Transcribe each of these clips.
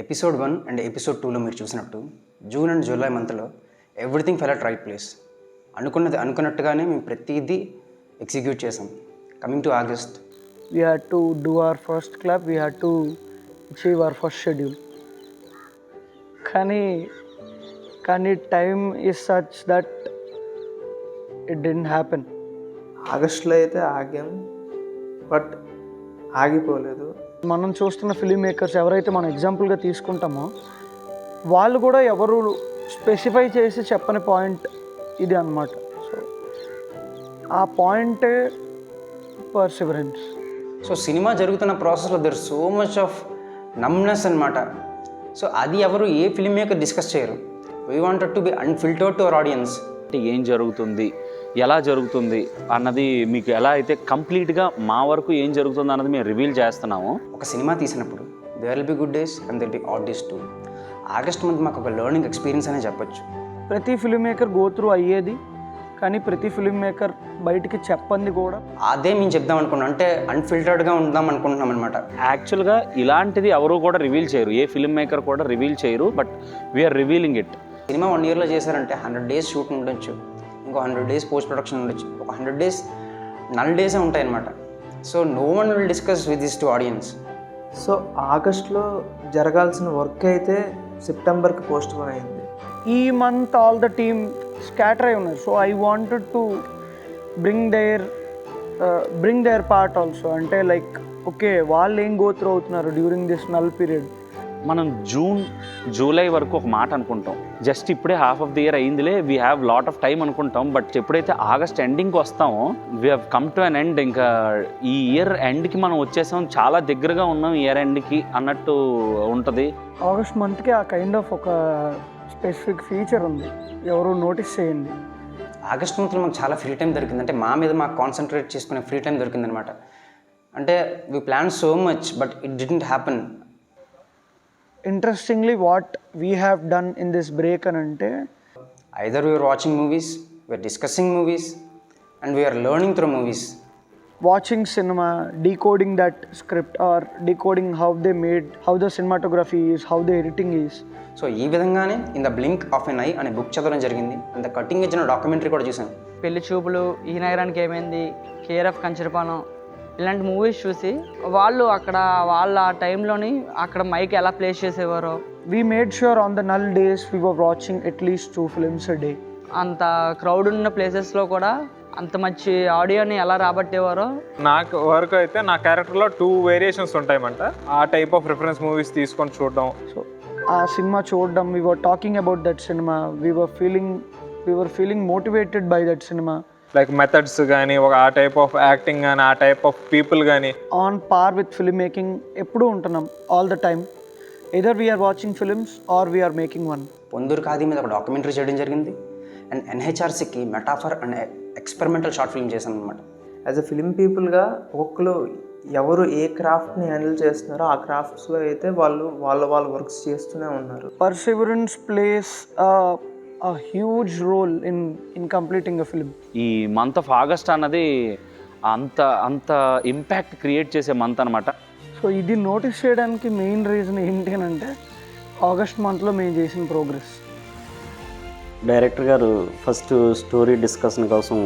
Episode 1 and episode 2లో మీరు చూసినట్టు జూన్ అండ్ జూలై మంత్లో everything full at right place. అనుకున్నట్టుగానే మేము ప్రతిదీ ఎగ్జిక్యూట్ చేసాం. Coming to August, we had to do our first club, we had to achieve our first schedule. కానీ time is such that it didn't happen. ఆగస్టులో అయితే ఆగాం, but ఆగిపోలేదు. మనం చూస్తున్న ఫిలిం మేకర్స్ ఎవరైతే మనం ఎగ్జాంపుల్గా తీసుకుంటామో వాళ్ళు కూడా ఎవరు స్పెసిఫై చేసి చెప్పని పాయింట్ ఇది అన్నమాట. సో ఆ పాయింటే పర్సివరెన్స్. సో సినిమా జరుగుతున్న ప్రాసెస్లో there so much of numbness అనమాట. సో అది ఎవరు ఏ ఫిల్మ్ మేకర్ డిస్కస్ చేయరు. We wanted to be unfiltered to our audience. ఏం జరుగుతుంది, ఎలా జరుగుతుంది అన్నది మీకు ఎలా అయితే కంప్లీట్గా మా వరకు ఏం జరుగుతుంది అన్నది మేము రివీల్ చేస్తున్నాము. ఒక సినిమా తీసినప్పుడు there will be good days and there will be odd days too. August month మాకు ఒక లెర్నింగ్ ఎక్స్పీరియన్స్ అనే చెప్పొచ్చు. ప్రతి ఫిలిం మేకర్ గో త్రూ అయ్యేది, కానీ ప్రతి ఫిలిం మేకర్ బయటికి చెప్పంది కూడా. అదే మేము చెప్దాం అనుకున్నాం, అంటే అన్ఫిల్టర్డ్గా ఉందాం అనుకుంటున్నాం అనమాట. యాక్చువల్గా ఇలాంటిది ఎవరు కూడా రివీల్ చేయరు, ఏ ఫిల్మ్ మేకర్ కూడా రివీల్ చేయరు, but we are revealing it. Cinema 1 ఇయర్లో చేశారంటే 100 డేస్ షూట్ ఉండొచ్చు, ఇంకో 100 డేస్ పోస్ట్ ప్రొడక్షన్ ఉండొచ్చు, ఒక 100 డేస్ నల్ డేసే ఉంటాయి అనమాట. So no one will discuss with this to audience. So ఆగస్టులో జరగాల్సిన వర్క్ అయితే సెప్టెంబర్కి పోస్ట్ పోన్ అయింది. ఈ month all the team scatter అయి ఉన్నారు. So I wanted to bring their part also. అంటే లైక్ ఓకే, వాళ్ళు ఏం గో త్రూ అవుతున్నారు డ్యూరింగ్ దిస్ నల్ పీరియడ్. మనం జూన్ జూలై వరకు ఒక మాట అనుకుంటాం, జస్ట్ ఇప్పుడే హాఫ్ ఆఫ్ ది ఇయర్ అయిందిలే, we have lot of time అనుకుంటాం. బట్ ఎప్పుడైతే ఆగస్ట్ ఎండింగ్కి వస్తామో we have come to an end. ఇంకా ఈ ఇయర్ ఎండ్కి మనం వచ్చేసాం, చాలా దగ్గరగా ఉన్నాం ఇయర్ ఎండ్కి అన్నట్టు ఉంటుంది. ఆగస్ట్ మంత్కి ఆ కైండ్ ఆఫ్ ఒక స్పెసిఫిక్ ఫీచర్ ఉంది, ఎవరు నోటీస్ చేయండి. ఆగస్ట్ మంత్లో మాకు చాలా ఫ్రీ టైం దొరికింది, అంటే మా మీద మాకు కాన్సన్ట్రేట్ చేసుకునే ఫ్రీ టైం దొరికిందనమాట. అంటే we plan so much but it didn't happen. Interestingly what we have done in this break అని అంటే, either we're watching movies, we're discussing movies and we're learning through movies. Watching cinema, decoding that script or decoding how they made, how the cinematography is, how the editing is. So ఈ విధంగానే in the blink of an eye అనే book చదవడం జరిగింది, and the cutting edge అనే documentary కూడా చూశాను. పెళ్లి చూపులు, ఈ నగరానికి ఏమైంది, కేర్ ఆఫ్ కంచరపాలెం, ఇలాంటి మూవీస్ చూసి వాళ్ళు అక్కడ వాళ్ళ టైంలోని అక్కడ మైక్ ఎలా ప్లేస్ చేసేవారో. We made sure on the null days we were watching at least 2 films a day. అంత క్రౌడ్ ఉన్న ప్లేసెస్లో కూడా అంత మంచి ఆడియోని ఎలా రాబట్టేవారో. నాకు వరకు అయితే నా క్యారెక్టర్లో 2 వేరియేషన్స్ ఉంటాయన్నమాట. ఆ టైప్ ఆఫ్ రిఫరెన్స్ మూవీస్ తీసుకొని చూడడం. సో ఆ సినిమా చూడడం, we were talking about that cinema, we were feeling motivated by that cinema. Like methods కానీ, ఒక ఆ టైప్ ఆఫ్ యాక్టింగ్ కానీ, ఆ టైప్ ఆఫ్ పీపుల్ కానీ. On par with film making ఎప్పుడూ ఉంటున్నాం, all the time. Either we're watching films or we're making one. Ponduru Khadi మీద ఒక డాక్యుమెంటరీ చేయడం జరిగింది, అండ్ ఎన్హెచ్ఆర్సీకి metaphor and experimental short film చేశాను అనమాట. యాజ్ అ ఫిలిం పీపుల్గా ఒక్కొక్కరు ఎవరు ఏ క్రాఫ్ట్ని హ్యాండిల్ చేస్తున్నారో ఆ క్రాఫ్ట్స్లో అయితే వాళ్ళ వర్క్స్ చేస్తూనే ఉన్నారు. Perseverance place a huge role in completing a film. ఈ మంత్ ఆఫ్ ఆగస్ట్ అన్నది అంత ఇంపాక్ట్ క్రియేట్ చేసే మంత్ అనమాట. సో ఇది నోటీస్ చేయడానికి మెయిన్ రీజన్ ఏంటి అని అంటే, ఆగస్ట్ మంత్లో మేము చేసిన ప్రోగ్రెస్. డైరెక్టర్ గారు ఫస్ట్ స్టోరీ డిస్కషన్ కోసం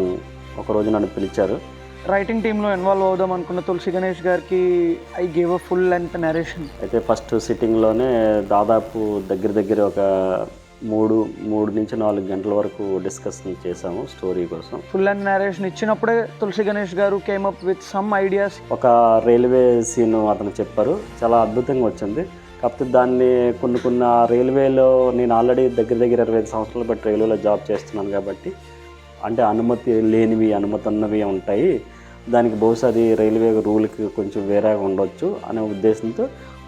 ఒక రోజు నన్ను పిలిచారు. రైటింగ్ టీంలో ఇన్వాల్వ్ అవుదాం అనుకున్న తులసి గణేష్ గారికి I gave a full length narration. అయితే ఫస్ట్ సిట్టింగ్లోనే దాదాపు దగ్గర ఒక 3 నుంచి 4 గంటల వరకు డిస్కషన్ చేసాము స్టోరీ కోసం. ఫుల్ లెంత్ నరేషన్ ఇచ్చినప్పుడే తులసి గణేష్ గారు came up with some ideas. ఒక రైల్వే సీన్ అతను చెప్పారు, చాలా అద్భుతంగా వచ్చింది. కాకపోతే దాన్ని కొన్ని రైల్వేలో నేను ఆల్రెడీ దగ్గర 25 సంవత్సరాలు బట్టి రైల్వేలో జాబ్ చేస్తున్నాను కాబట్టి, అంటే అనుమతి లేనివి అనుమతి ఉన్నవి ఉంటాయి, దానికి బహుశా అది రైల్వే రూల్కి కొంచెం వేరేగా ఉండొచ్చు అనే ఉద్దేశంతో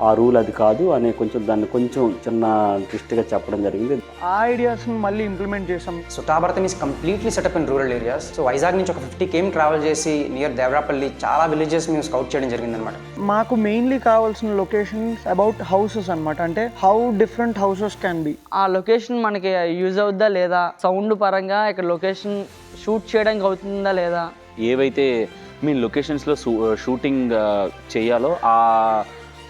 ఆ రూల్ అది కాదు అని దాన్ని కొంచెం చిన్న ట్విస్ట్గా చెప్పడం జరిగింది. ఆ ఐడియాస్ని మళ్ళీ ఇంప్లిమెంట్ చేసాం. Suthabharatham is completely setup in rural areas. So Vizag నుంచి ఒక 50 km ట్రావెల్ చేసి నియర్ దేవరాపల్లి చాలా విలేజెస్ మేము స్కౌట్ చేయడం జరిగిందనమాట. మాకు మెయిన్లీ కావాల్సిన లొకేషన్స్ అబౌట్ హౌసెస్ అనమాట. అంటే how different houses can be. ఆ లొకేషన్ మనకి యూజ్ అవుద్దా లేదా, సౌండ్ పరంగా ఇక్కడ లొకేషన్ షూట్ చేయడానికి అవుతుందా లేదా, ఏవైతే మీ లొకేషన్స్లో షూటింగ్ చేయాలో ఆ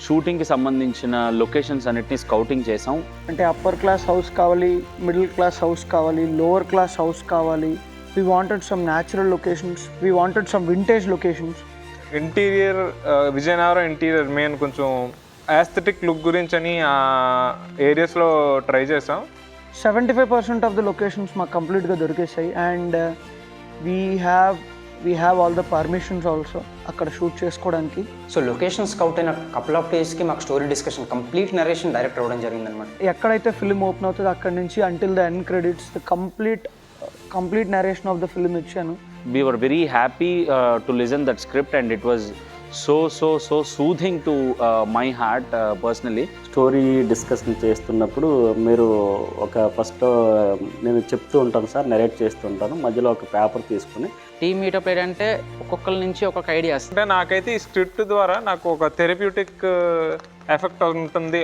షూటింగ్కి సంబంధించిన లొకేషన్స్ అన్నిటిని స్కౌటింగ్ చేసాం. అంటే అప్పర్ క్లాస్ హౌస్ కావాలి, మిడిల్ క్లాస్ హౌస్ కావాలి, లోవర్ క్లాస్ హౌస్ కావాలి. We wanted some natural locations, we wanted some vintage locations. Interior Vizianagaram interior main కొంచెం యాస్థెటిక్ లుక్ గురించి అని ఆ ఏరియాస్లో ట్రై చేసాం. 75% ఆఫ్ ద లొకేషన్స్ మాకు కంప్లీట్గా దొరికేసాయి. And we have all the permissions also అక్కడ షూట్ చేసుకోవడానికి. సో లొకేషన్ స్కౌట్ అయిన కపుల్ ఆఫ్ డేస్కి మాకు story discussion, complete narration direct అవ్వడం జరిగిందనమాట. ఎక్కడైతే ఫిల్మ్ ఓపెన్ అవుతుందో అక్కడి నుంచి until the end credits the complete narration of the film ఇచ్చాను. We were very happy to listen that script, and it was so soothing to my heart personally. Story discussion చేస్తున్నప్పుడు మీరు ఒక first నేను చెప్తూ ఉంటాను సార్, నెరేట్ చేస్తూ ఉంటాను, మధ్యలో ఒక పేపర్ తీసుకుని టీమ్ మీటప్ ఏంటంటే ఒక్కొక్కరి నుంచి ఒక్కొక్క ఐడియాస్. అంటే నాకైతే ఈ స్క్రిప్ట్ ద్వారా నాకు ఒక థెరప్యూటిక్ ఎఫెక్ట్ ఉంటుంది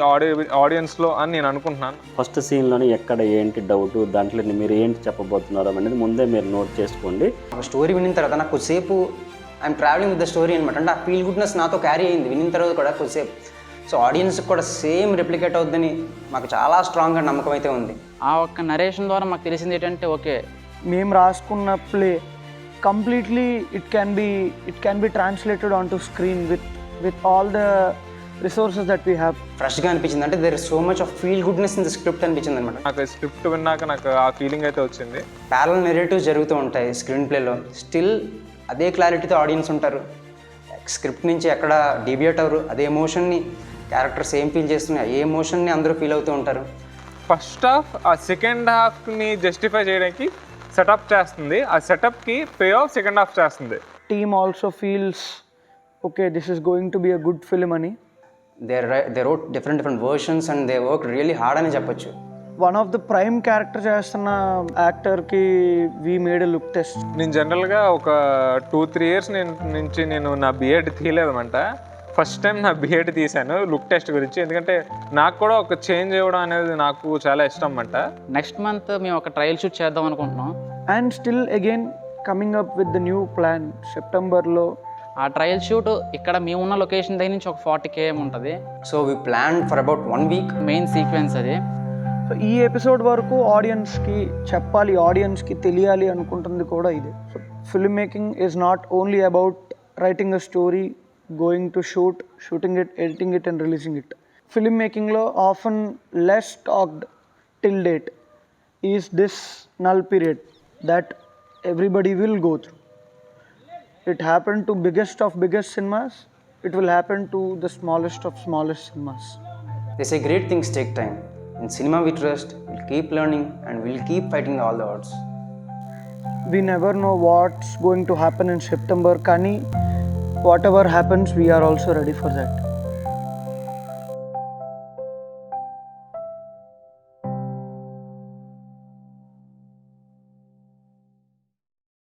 ఆడియన్స్లో అని నేను అనుకుంటున్నాను. ఫస్ట్ సీన్లోని ఎక్కడ ఏంటి డౌట్, దాంట్లో మీరు ఏంటి చెప్పబోతున్నారు అనేది ముందే మీరు నోట్ చేసుకోండి. ఒక స్టోరీ వినిన తర్వాత నాకు కొద్దిసేపు I'm travelling with the story అనమాట. అంటే ఆ ఫీల్ గుడ్నెస్ నాతో క్యారీ అయింది వినిన తర్వాత కూడా కొద్దిసేపు. సో ఆడియన్స్కి కూడా సేమ్ రెప్లికేట్ అవుతుందని మాకు చాలా స్ట్రాంగ్గా నమ్మకం అయితే ఉంది. ఆ ఒక్క నరేషన్ ద్వారా మాకు తెలిసింది ఏంటంటే ఓకే, మేము రాసుకున్న play completely it can be translated on to screen with all the resources that we have. ఫ్రెష్గా అనిపించింది. అంటే there is so much of feel goodness in the script అనిపించింది అనమాట. నాకు స్క్రిప్ట్ విన్నాక నాకు ఆ ఫీలింగ్ అయితే వచ్చింది. ప్యారల్ నెరేటివ్స్ జరుగుతూ ఉంటాయి స్క్రీన్ ప్లేలో, స్టిల్ అదే క్లారిటీతో ఆడియన్స్ ఉంటారు. స్క్రిప్ట్ నుంచి ఎక్కడ డీవియేట్ అవ్వరు. అదే ఎమోషన్ని క్యారెక్టర్స్ ఏం ఫీల్ చేస్తున్నాయి, ఏ ఎమోషన్ని అందరూ ఫీల్ అవుతూ ఉంటారు. ఫస్ట్ హాఫ్ ఆ సెకండ్ హాఫ్ని జస్టిఫై చేయడానికి సెటప్ చేస్తుంది, ఆ సెటప్కి పే ఆఫ్ సెకండ్ హాఫ్ చేస్తుంది. Team also feels okay this is going to be a good film అని. They wrote different versions and they work really hard అని చెప్పొచ్చు. One of the prime character చేస్తున్న యాక్టర్కి we made a look test. నేను జనరల్గా ఒక 2-3 years నుంచి నేను నా బిఎడ్ తీయలేదన్నమాట. ఫస్ట్ టైం నా బిఎడ్ తీశాను లుక్ టెస్ట్ గురించి, ఎందుకంటే నాకు కూడా ఒక చేంజ్ ఇవ్వడం అనేది నాకు చాలా ఇష్టం అన్నమాట. నెక్స్ట్ మంత్ మేము ఒక ట్రయల్ షూట్ చేద్దాం అనుకుంటున్నాం. And still again coming up with the new plan. సెప్టెంబర్లో ఆ ట్రయల్ షూట్ ఇక్కడ మేము ఉన్న లొకేషన్ దగ్గర నుంచి ఒక 40 km ఉంటుంది. So we plan for about 1 week. Main sequence అది. సో ఈ ఎపిసోడ్ వరకు ఆడియన్స్కి చెప్పాలి, ఆడియన్స్కి తెలియాలి అనుకుంటుంది కూడా ఇదే. So film making is not only about writing a story, going to shooting it, editing it and releasing it. Film మేకింగ్లో often less talked till date is this null period that everybody will go through. It happened to biggest of biggest cinemas, it will happen to the smallest of smallest cinemas. They say great things take time. In cinema we trust, we'll keep learning and we'll keep fighting all the odds. We never know what's going to happen in September, kani whatever happens we are also ready for that.